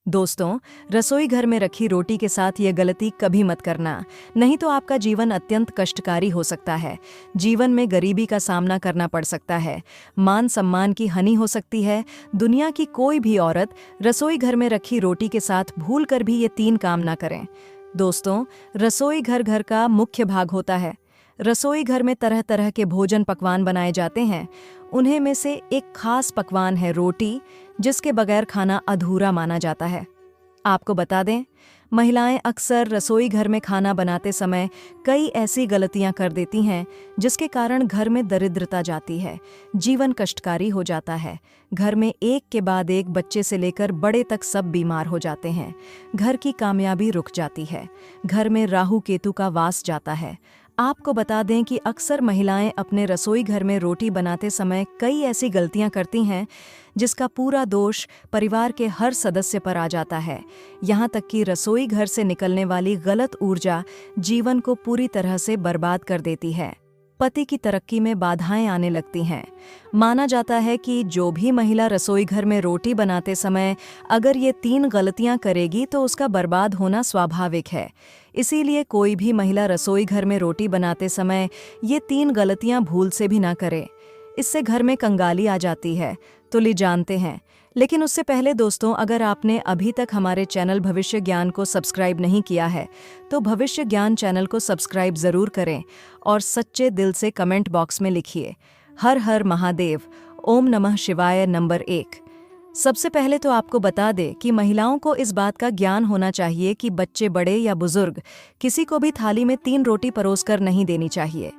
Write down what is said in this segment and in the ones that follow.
दोस्तों, रसोई घर में रखी रोटी के साथ ये गलती कभी मत करना, नहीं तो आपका जीवन अत्यंत कष्टकारी हो सकता है। जीवन में गरीबी का सामना करना पड़ सकता है, मान सम्मान की हानि हो सकती है। दुनिया की कोई भी औरत रसोई घर में रखी रोटी के साथ भूल कर भी ये 3 काम ना करें। दोस्तों, रसोई घर घर का मुख्य भाग होता है। रसोई घर में तरह तरह के भोजन पकवान बनाए जाते हैं। उन्हें में से एक खास पकवान है रोटी, जिसके बगैर खाना अधूरा माना जाता है। आपको बता दें, महिलाएं अक्सर रसोई घर में खाना बनाते समय कई ऐसी गलतियां कर देती हैं जिसके कारण घर में दरिद्रता जाती है, जीवन कष्टकारी हो जाता है। घर में एक के बाद एक बच्चे से लेकर बड़े तक सब बीमार हो जाते हैं। घर की कामयाबी रुक जाती है। घर में राहु केतु का वास जाता है। आपको बता दें कि अक्सर महिलाएं अपने रसोई घर में रोटी बनाते समय कई ऐसी गलतियां करती हैं जिसका पूरा दोष परिवार के हर सदस्य पर आ जाता है। यहाँ तक कि रसोई घर से निकलने वाली गलत ऊर्जा जीवन को पूरी तरह से बर्बाद कर देती है। पति की तरक्की में बाधाएं आने लगती हैं। माना जाता है कि जो भी महिला रसोई घर में रोटी बनाते समय अगर ये 3 गलतियां करेगी तो उसका बर्बाद होना स्वाभाविक है। इसीलिए कोई भी महिला रसोई घर में रोटी बनाते समय ये 3 गलतियां भूल से भी ना करे। इससे घर में कंगाली आ जाती है, तो ली जानते हैं। लेकिन उससे पहले दोस्तों, अगर आपने अभी तक हमारे चैनल भविष्य ज्ञान को सब्सक्राइब नहीं किया है तो भविष्य ज्ञान चैनल को सब्सक्राइब ज़रूर करें और सच्चे दिल से कमेंट बॉक्स में लिखिए हर हर महादेव, ओम नमः शिवाय नंबर 1। सबसे पहले तो आपको बता दें कि महिलाओं को इस बात का ज्ञान होना चाहिए कि बच्चे बड़े या बुजुर्ग किसी को भी थाली में 3 रोटी परोसकर नहीं देनी चाहिए।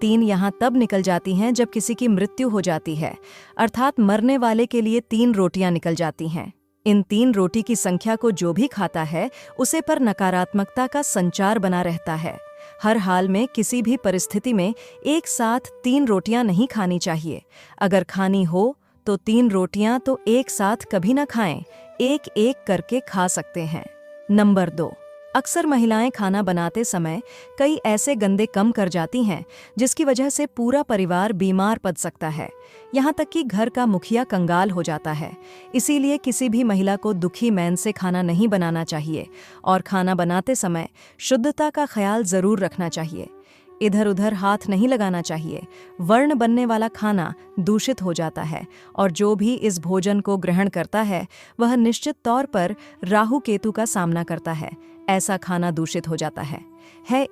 3 यहाँ तब निकल जाती हैं जब किसी की मृत्यु हो जाती है, अर्थात मरने वाले के लिए 3 रोटियां निकल जाती हैं। इन 3 रोटी की संख्या को जो भी खाता है उसे पर नकारात्मकता का संचार बना रहता है। हर हाल में किसी भी परिस्थिति में एक साथ 3 रोटियां नहीं खानी चाहिए। अगर खानी हो तो 3 रोटियां तो एक साथ कभी ना खाएं, एक एक करके खा सकते हैं। नंबर 2, अक्सर महिलाएं खाना बनाते समय कई ऐसे गंदे कम कर जाती हैं जिसकी वजह से पूरा परिवार बीमार पड़ सकता है। यहाँ तक कि घर का मुखिया कंगाल हो जाता है। इसीलिए किसी भी महिला को दुखी मैन से खाना नहीं बनाना चाहिए और खाना बनाते समय शुद्धता का ख्याल जरूर रखना चाहिए। इधर उधर हाथ नहीं लगाना चाहिए। वर्ण बनने वाला खाना दूषित हो जाता है और जो भी इस भोजन को ग्रहण करता है वह निश्चित तौर पर राहु केतु का सामना करता है। ऐसा खाना दूषित हो जाता है।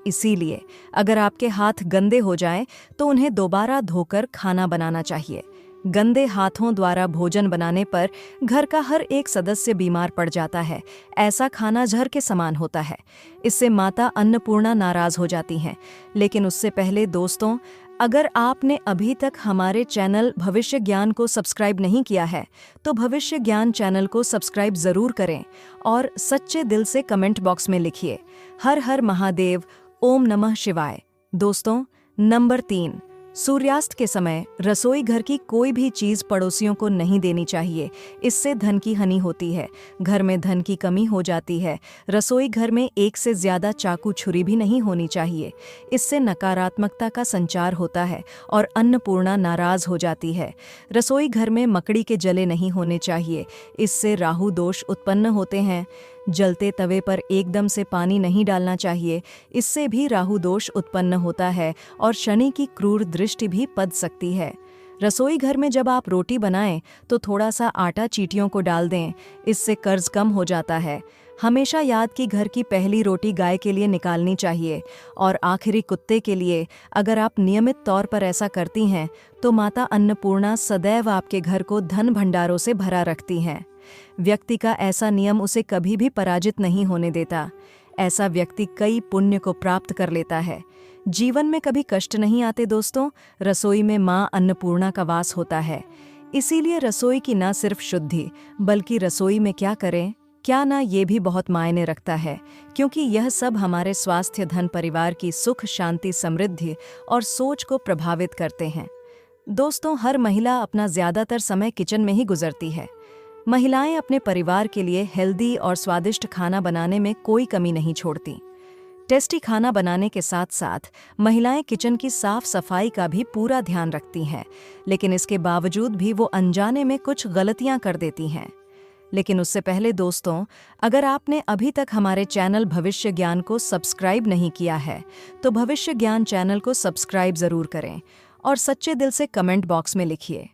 इसीलिए अगर आपके हाथ गंदे हो जाएं तो उन्हें दोबारा धोकर खाना बनाना चाहिए। गंदे हाथों द्वारा भोजन बनाने पर घर का हर एक सदस्य बीमार पड़ जाता है। ऐसा खाना जहर के समान होता है। इससे माता अन्नपूर्णा नाराज हो जाती हैं। लेकिन उससे पहले दोस्तों, अगर आपने अभी तक हमारे चैनल भविष्य ज्ञान को सब्सक्राइब नहीं किया है तो भविष्य ज्ञान चैनल को सब्सक्राइब ज़रूर करें और सच्चे दिल से कमेंट बॉक्स में लिखिए हर हर महादेव, ओम नमः शिवाय। दोस्तों, नंबर 3, सूर्यास्त के समय रसोई घर की कोई भी चीज पड़ोसियों को नहीं देनी चाहिए। इससे धन की हानि होती है। घर में धन की कमी हो जाती है। रसोई घर में एक से ज्यादा चाकू छुरी भी नहीं होनी चाहिए। इससे नकारात्मकता का संचार होता है और अन्नपूर्णा नाराज हो जाती है। रसोई घर में मकड़ी के जले नहीं होने चाहिए। इससे राहु दोष उत्पन्न होते हैं। जलते तवे पर एकदम से पानी नहीं डालना चाहिए। इससे भी राहु दोष उत्पन्न होता है और शनि की क्रूर दृष्टि भी पड़ सकती है। रसोई घर में जब आप रोटी बनाएं तो थोड़ा सा आटा चींटियों को डाल दें। इससे कर्ज कम हो जाता है। हमेशा याद कि घर की पहली रोटी गाय के लिए निकालनी चाहिए और आखिरी कुत्ते के लिए। अगर आप नियमित तौर पर ऐसा करती हैं तो माता अन्नपूर्णा सदैव आपके घर को धन भंडारों से भरा रखती हैं। व्यक्ति का ऐसा नियम उसे कभी भी पराजित नहीं होने देता। ऐसा व्यक्ति कई पुण्य को प्राप्त कर लेता है। जीवन में कभी कष्ट नहीं आते दोस्तों। रसोई में माँ अन्नपूर्णा का वास होता है। इसीलिए रसोई की न सिर्फ शुद्धि बल्कि रसोई में क्या करें क्या ना, ये भी बहुत मायने रखता है, क्योंकि यह सब हमारे स्वास्थ्य, धन, परिवार की सुख, शांति, समृद्धि और सोच को प्रभावित करते हैं। दोस्तों, हर महिला अपना ज्यादातर समय किचन में ही गुजरती है। महिलाएं अपने परिवार के लिए हेल्दी और स्वादिष्ट खाना बनाने में कोई कमी नहीं छोड़ती। टेस्टी खाना बनाने के साथ साथ महिलाएं किचन की साफ सफाई का भी पूरा ध्यान रखती हैं, लेकिन इसके बावजूद भी वो अनजाने में कुछ गलतियां कर देती हैं। लेकिन उससे पहले दोस्तों, अगर आपने अभी तक हमारे चैनल भविष्य ज्ञान को सब्सक्राइब नहीं किया है तो भविष्य ज्ञान चैनल को सब्सक्राइब जरूर करें और सच्चे दिल से कमेंट बॉक्स में लिखिए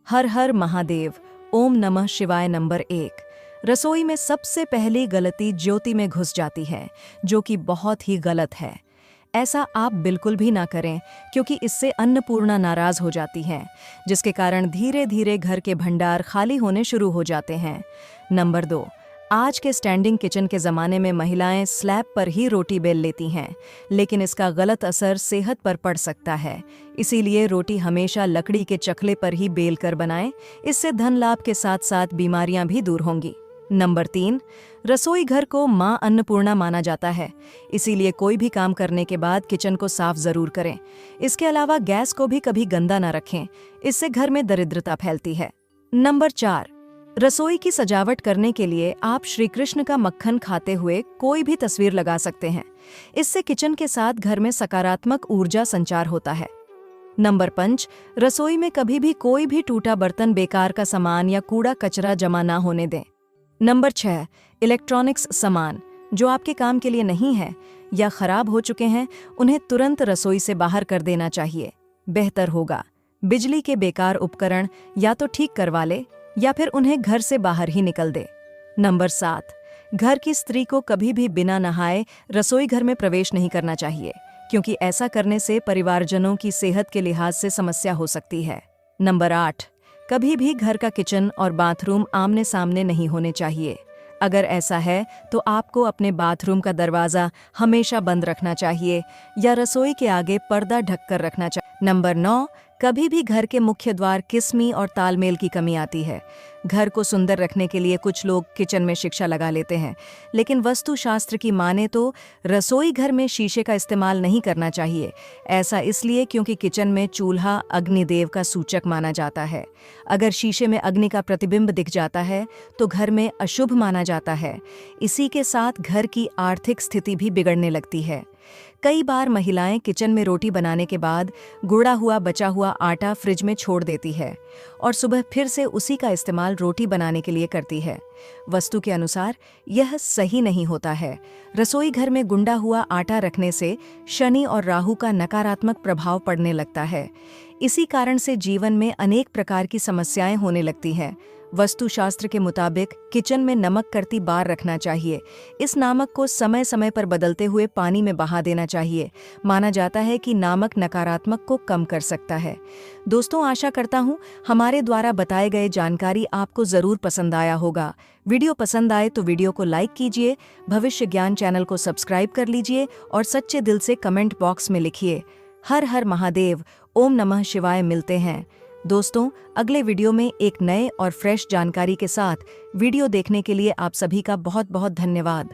हर हर महादेव, ओम नमः शिवाय। नंबर 1, रसोई में सबसे पहली गलती ज्योति में घुस जाती है, जो कि बहुत ही गलत है। ऐसा आप बिल्कुल भी ना करें, क्योंकि इससे अन्नपूर्णा नाराज हो जाती हैं, जिसके कारण धीरे धीरे घर के भंडार खाली होने शुरू हो जाते हैं। नंबर 2, आज के स्टैंडिंग किचन के ज़माने में महिलाएं स्लैब पर ही रोटी बेल लेती हैं, लेकिन इसका गलत असर सेहत पर पड़ सकता है। इसीलिए रोटी हमेशा लकड़ी के चकले पर ही बेल कर बनाएं, इससे धन लाभ के साथ साथ बीमारियां भी दूर होंगी। नंबर 3, रसोई घर को मां अन्नपूर्णा माना जाता है, इसीलिए कोई भी काम करने के बाद किचन को साफ जरूर करें। इसके अलावा गैस को भी कभी गंदा ना रखें, इससे घर में दरिद्रता फैलती है। नंबर 4, रसोई की सजावट करने के लिए आप श्री कृष्ण का मक्खन खाते हुए कोई भी तस्वीर लगा सकते हैं। इससे किचन के साथ घर में सकारात्मक ऊर्जा संचार होता है। नंबर 5, रसोई में कभी भी कोई भी टूटा बर्तन, बेकार का सामान या कूड़ा कचरा जमा ना होने दें। नंबर 6, इलेक्ट्रॉनिक्स सामान जो आपके काम के लिए नहीं है या खराब हो चुके हैं, उन्हें तुरंत रसोई से बाहर कर देना चाहिए। बेहतर होगा बिजली के बेकार उपकरण या तो ठीक करवा ले या फिर उन्हें घर से बाहर ही निकल दे। नंबर 7, घर की स्त्री को कभी भी बिना नहाए रसोई घर में प्रवेश नहीं करना चाहिए, क्योंकि ऐसा करने से परिवारजनों की सेहत के लिहाज से समस्या हो सकती है। नंबर 8, कभी भी घर का किचन और बाथरूम आमने सामने नहीं होने चाहिए। अगर ऐसा है तो आपको अपने बाथरूम का दरवाज़ा हमेशा बंद रखना चाहिए या रसोई के आगे पर्दा ढककर रखना चाहिए। नंबर 9, कभी भी घर के मुख्य द्वार किस्मी और तालमेल की कमी आती है। घर को सुंदर रखने के लिए कुछ लोग किचन में शिक्षा लगा लेते हैं, लेकिन वास्तुशास्त्र की माने तो रसोई घर में शीशे का इस्तेमाल नहीं करना चाहिए। ऐसा इसलिए क्योंकि किचन में चूल्हा अग्निदेव का सूचक माना जाता है। अगर शीशे में अग्नि का प्रतिबिंब दिख जाता है तो घर में अशुभ माना जाता है। इसी के साथ घर की आर्थिक स्थिति भी बिगड़ने लगती है। कई बार महिलाएं किचन में रोटी बनाने के बाद गुड़ा हुआ बचा हुआ आटा फ्रिज में छोड़ देती है और सुबह फिर से उसी का इस्तेमाल रोटी बनाने के लिए करती है। वस्तु के अनुसार यह सही नहीं होता है। रसोई घर में गुंडा हुआ आटा रखने से शनि और राहु का नकारात्मक प्रभाव पड़ने लगता है। इसी कारण से जीवन में अनेक प्रकार की समस्याएं होने लगती हैं। वास्तुशास्त्र के मुताबिक किचन में नमक करती बार रखना चाहिए। इस नमक को समय समय पर बदलते हुए पानी में बहा देना चाहिए। माना जाता है कि नमक नकारात्मक को कम कर सकता है। दोस्तों, आशा करता हूँ हमारे द्वारा बताए गए जानकारी आपको ज़रूर पसंद आया होगा। वीडियो पसंद आए तो वीडियो को लाइक कीजिए, भविष्य ज्ञान चैनल को सब्सक्राइब कर लीजिए और सच्चे दिल से कमेंट बॉक्स में लिखिए हर हर महादेव, ओम नमः शिवाय। मिलते हैं दोस्तों अगले वीडियो में एक नए और फ्रेश जानकारी के साथ। वीडियो देखने के लिए आप सभी का बहुत बहुत धन्यवाद।